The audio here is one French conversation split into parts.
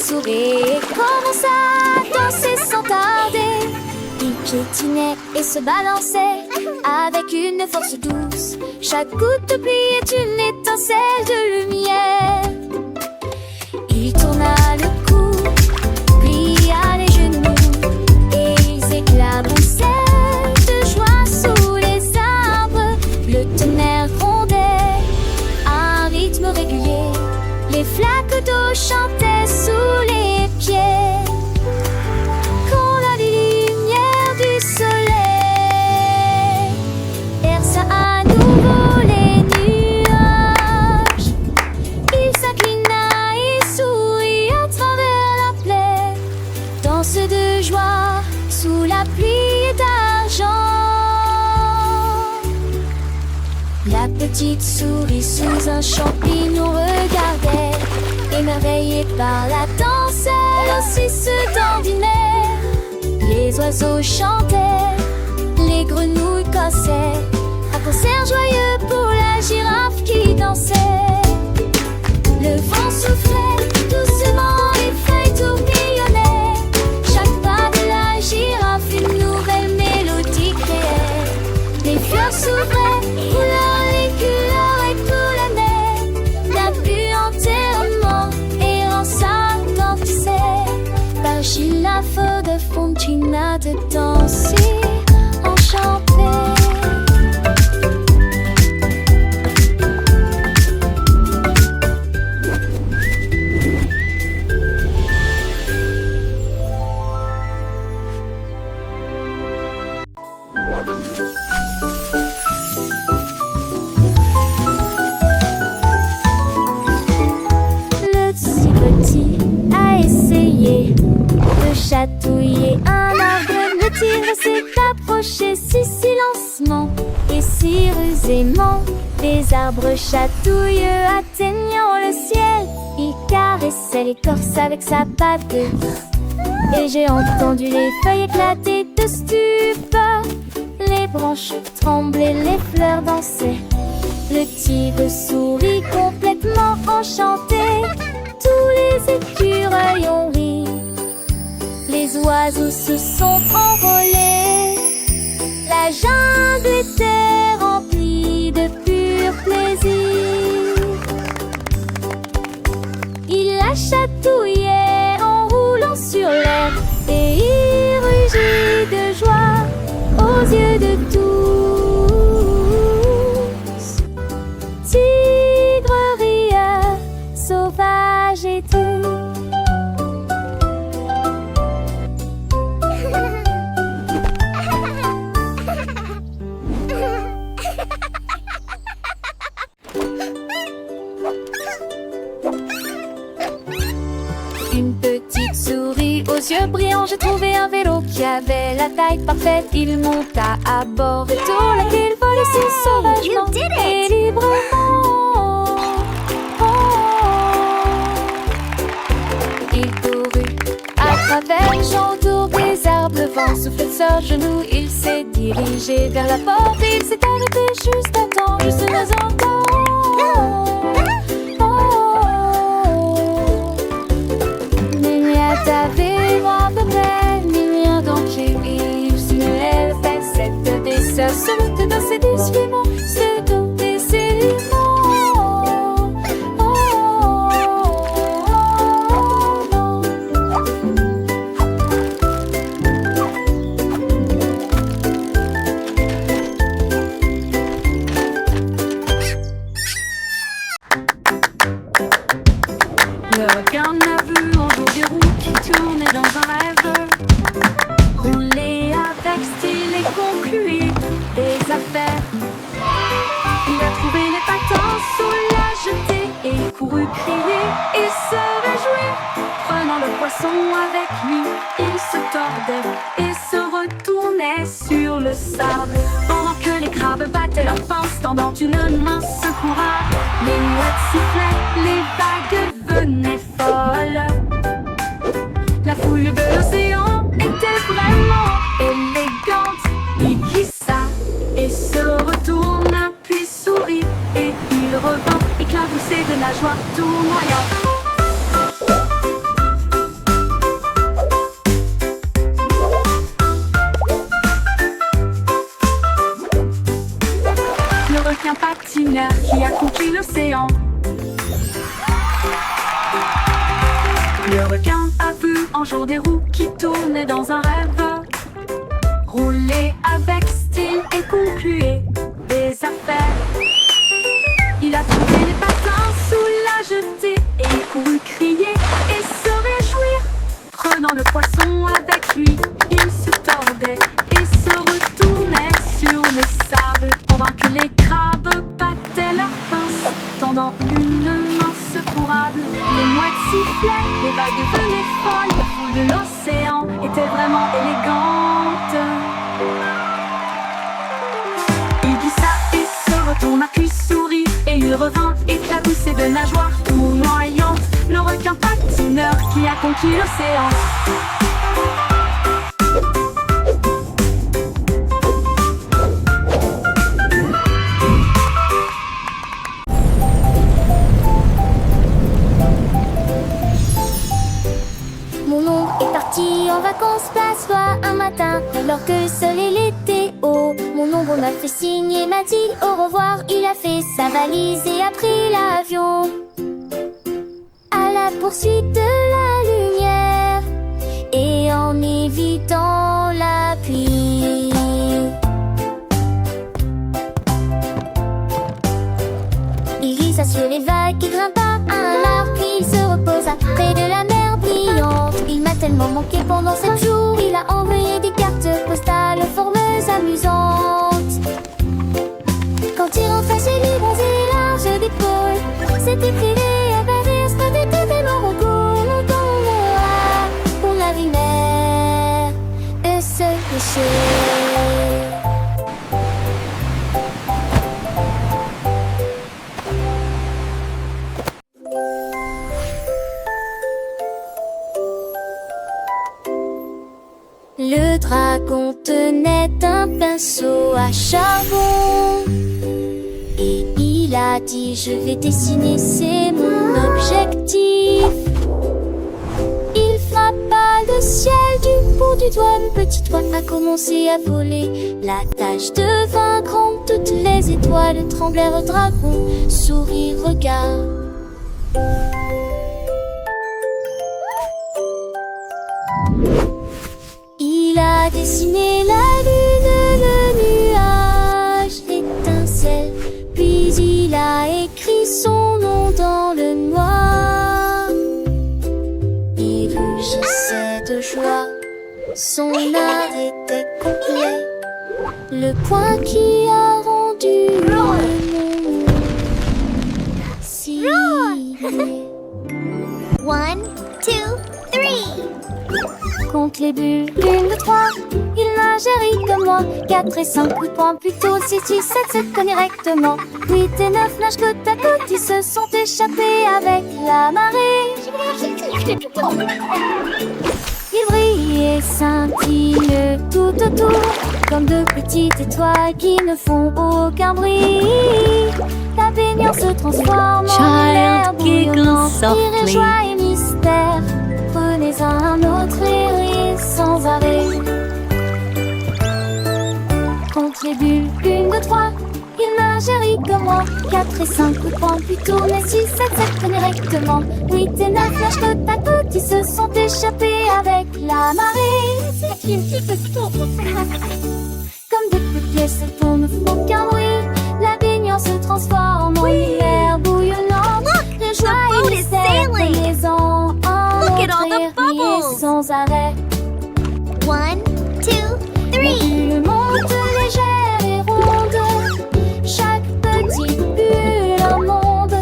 sourit et commença à danser sans tarder. Il piétinait et se balançait avec une force douce. Chaque goutte de pluie est une étincelle de lumière. Il tourna le cou, plia les genoux et ils éclaboussaient de joie sous les arbres. Le tonnerre grondait à un rythme régulier. Les flaques d'eau chantaient sous les pieds. Quand la lumière du soleil perça à nouveau les nuages, il s'inclina et sourit à travers la plaie. Danse de joie sous la pluie d'argent. La petite souris sous un champignon regardait, émerveillée par la danse, elle aussi se dandinait. Les oiseaux chantaient, les grenouilles cassaient, un concert joyeux pour la girafe qui dansait. Le vent soufflait doucement, les feuilles tourbillonnaient. Chaque pas de la girafe, une nouvelle mélodie créait. Les fleurs s'ouvraient, couleur les couleurs et tout l'année. La vue entièrement errant s'attendissait. Par Gila de Fontina de danser enchantée. Chatouiller un arbre, le tigre s'est approché si silencement et si rusément. Les arbres chatouilleux atteignant le ciel, il caressait l'écorce avec sa patte. Et j'ai entendu les feuilles éclater de stupeur. Les branches tremblaient, les fleurs dansaient. Le tigre sourit complètement enchanté. Tous les écureuils ont ri. Les oiseaux se sont envolés. La jungle était remplie de pur plaisir. Il la chatouillait en roulant sur l'air et il rugit de joie aux yeux de tous. Tigre rieur, sauvage et doux. Une petite souris aux yeux brillants, j'ai trouvé un vélo qui avait la taille parfaite. Il monta à bord et tout la ville volait si sauvagement et librement. Il courut à travers les champs autour des arbres. Le vent soufflait de leurs genoux. Il s'est dirigé vers la porte. Il s'est arrêté juste à temps, juste un instant. T'avais à peu près millions d'entrées. Il se lève cette dessert sur le dans ses décilements. C'est tout décilement. Le requin n'a vu en jour des roues qui tournaient dans un rêve. Rouler avec style et concluer des affaires. Il a trouvé les patins sous la jetée et couru crier et se réjouir. Prenant le poisson avec lui, il se tordait et se retournait sur le sable. Pendant que les crabes battaient leurs pinces, tendant une main secoura. Les mouettes sifflaient, les vagues venaient folles. La foule de l'océan était vraiment élégante. Il glissa et se retourna, puis sourit. Et il revint éclaboussé de la joie tournoyante. extraordinaire qui a conquis l'océan. Le requin a vu un jour des roues qui tournaient dans un rêve. Rouler avec style et concluer des affaires. Il a trouvé les patins sous la jetée et couru crier et se réjouir. Prenant le poisson avec lui, il se tordait et se retournait sur le sable pendant que les crabes battaient leurs pinces. Tendant une mince courade, les mouettes sifflaient, les vagues venaient folles. La foule de l'océan était vraiment élégante. Il glissa et se retourna puis sourit, et il revint éclaboussé de nageoires tournoyantes. Le requin patineur qui a conquis l'océan. Mon oncle est parti en vacances, place loi un matin, alors que le soleil était haut. Mon ombre m'a fait signe et m'a dit au revoir. Il a fait sa valise et a pris l'avion à la poursuite de la lumière et en évitant la pluie. Il glissa sur les vagues et grimpa à un arbre, puis il se reposa près de la mer brillante. Il m'a tellement manqué pendant 7 jours, il a envoyé des cartes postales aux formeuses amusantes. Quand il rentra chez lui, bronzé et large d'épaule, c'était privé à Paris, se battait totalement en cours. Longtemps on la rivière et se lécher. Le dragon tenait un pinceau à charbon et il a dit: je vais dessiner, c'est mon objectif. Il frappa le ciel du bout du doigt, une petite voix a commencé à voler. La tâche devint grande, toutes les étoiles tremblèrent. Dragon, sourire, regard. Il a dessiné la lune, le nuage étincelle, puis il a écrit son nom dans le noir. Il rougissait de joie, son art était complet, le point qui a rendu le monde si laid. 1, 2, 3. Compte les bulles, 1, 2, 3. Il nageait comme moi. 4 et 5 coups de poing, plutôt 6, 6, 7, 7 directement. 8 et 9 nagent côte à côte. Ils se sont échappés avec la marée. Ils brillent et scintillent tout autour, comme de petites étoiles qui ne font aucun bruit. La baignade se transforme en l'air bouillonnant. Rire, joie et mystère. Prenez un autre et rire sans arrêt. Compte les bulles, 1, 2, 3. Il nageait comme moi. 4 et 5 coups de poing, puis tournez 6, 7, 7 directement. 8 et 9 nagent côte à côte. Ils se sont échappés avec la marée. C'est une petite tour. Comme des petites pièces, elles font ne font aucun bruit. La baignade se transforme en l'air bouillonnant. Le joie et mystère, prenez-en un autre et rire sans arrêt. 1, 2, 3. Le monde légère et ronde, chaque petite bulle un monde.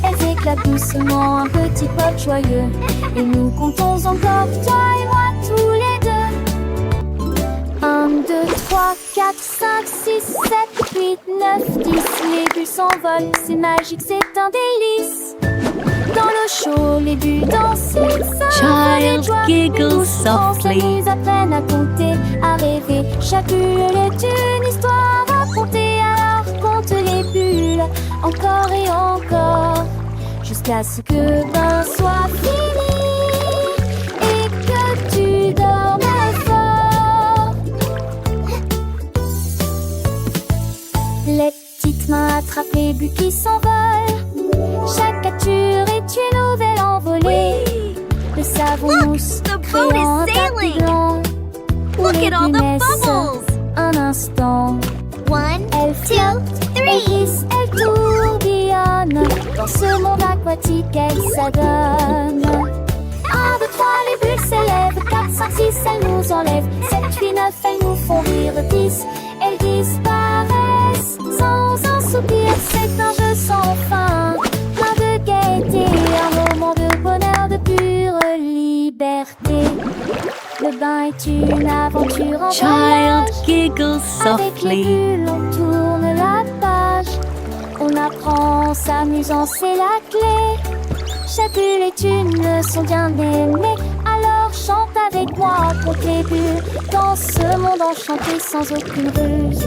Elles éclatent doucement, un petit pop joyeux. Et nous comptons encore, toi et moi, tous les deux. 1, 2, 3, 4, 5, 6, 7, 8, 9, 10. Les bulles s'envolent, c'est magique, c'est un délice. Dans l'eau chaude, les bulles dansent, Child giggles softly. Ils apprennent à compter, à rêver. Chaque bulle est une histoire racontée. Alors compte les bulles, encore et encore, jusqu'à ce que bain soit fini et que tu dormes fort. Les petites main attrape les bulles qui s'envolent. Chaque capture est une nouvelle envolée. Le savon mousse the boat créant un is tapis sailing. blanc. Où Look les at all the bulles naissent bubbles. un instant. 1, Elle 2, flotte, elle 3. glisse, elle tourbillonne. Dans ce monde aquatique, elle s'adonne. 1, 2, 3, les bulles s'élèvent. 4, 5, 6, elles nous enlèvent. 7, 8, 9, elles nous font rire. 10, elles disparaissent. Sans un soupir, c'est un jeu sans fin. Plein de gaieté, un moment de bonheur, de pure liberté. Le bain est une aventure en Child voyage. giggles Avec les softly. bulles, on tourne la page. On apprend en s'amusant, c'est la clé. Chaque bulle est une leçon bien aimée. Alors chante avec moi, compte les bulles. Dans ce monde enchanté sans aucune ruse.